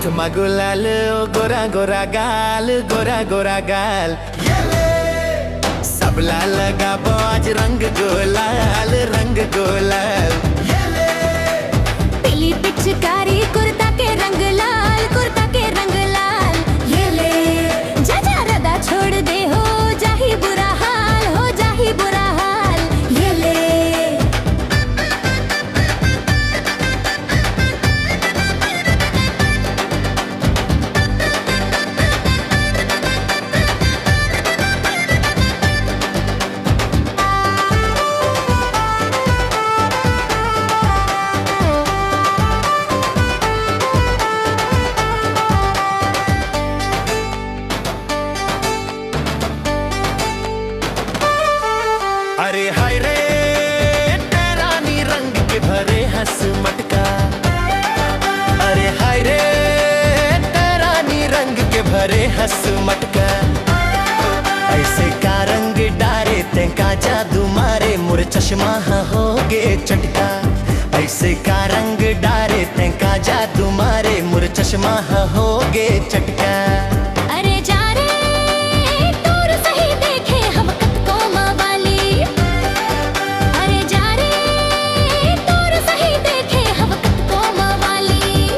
हाथ में गुलाल ओ गोरा गोरा गाल, गोरा गोरा गाल। सबला लगा आज रंग गुलाल, रंग गुलाल। पीली पिचकारी कुर्ता के रंग लाल, कुर्ता के रंग लाल। ये ले जा जा रदा छोड़ दे, हो जाही बुरा हाल, हो जाही बुरा हाल। ये ले अरे हाय रे तेरा नी रंग के भरे हंस मटका। अरे हाय रे तेरा नी रंग के भरे हंस मटका। ऐसे का रंग डारे ते का जादू मारे, मुर चश्मा हो गे चटका। ऐसे का रंग डारे ते का जादू मारे, मुर चश्मा हो गे चटका। अरे जा रे दूर सही देखे हम कतको मवाली। अरे जा रे दूर सही देखे हम कतको मवाली।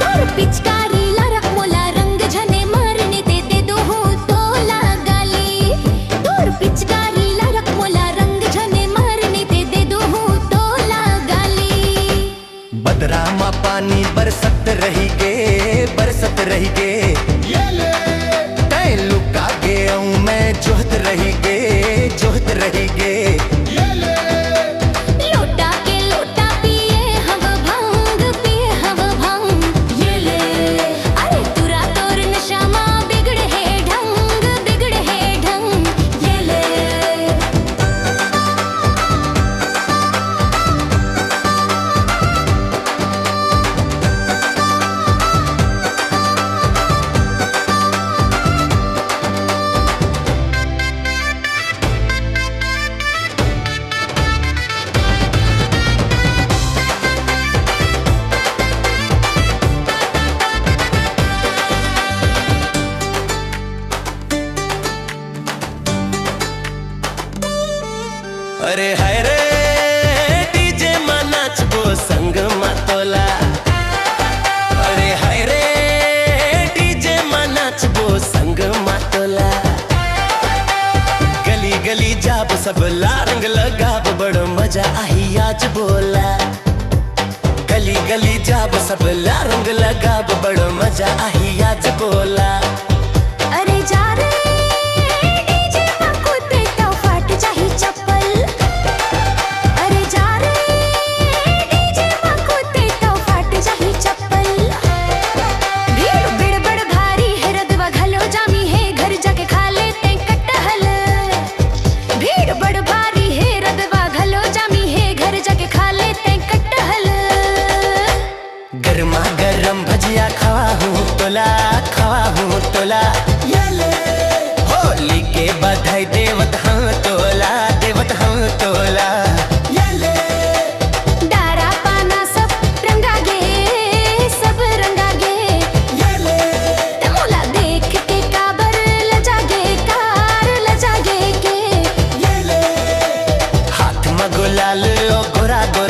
दूर पिचकारी लरक मोला रंग झने मारने दे दो तोला गाली। दूर पिचकारी लरक मोला रंग झने मारने दे दो तोला गाली। बदरा मा पानी बरसत रही गे, बरसत रही गे। तै लुका गे मैं जोहत रही गे, जोहत रही गे। लोटा के लोटा पिए हव भांग, पिए हव भांग। ये ले अरे तुरा तोर नशा मा बिगड़ है ढंग, बिगड़ है ढंग। ये ले अरे हाय रे डीजे मा नाचबो संग मा तोला। अरे हाय रे डीजे मा नाचबो संग मा तोला। गली गली जाब सब लारंग लगाब, बड़ मजा आही आज बोला। गली गली जाब सब लारंग लगाब, बड़ मजा आही आज बोला। अरे जा रे डीजे मा कूदे तो फट जाही चप्पल। अरे जा रे डीजे मा कूदे तो फट जाही चप्पल। भीड़ बिड़ बड़ भारी है रदवा घलो जामी है, घर जाके खा लेते कटहल। भीड़ बड़ भारी है रदवा घलो जामी है, घर जाके खा लेते कटहल। गर्मा गरम भजिया खवा हूँ तोला, खवा हूँ तोला। होली के बधाई देवत हाँ तोला, देवत हाँ तोला। डारा पाना सब रंगा गे, सब रंगा गे। तमोला देख के काबर लजा गे, कार लजा गे के। हाथ में गुलाल ओ गोरा गोरा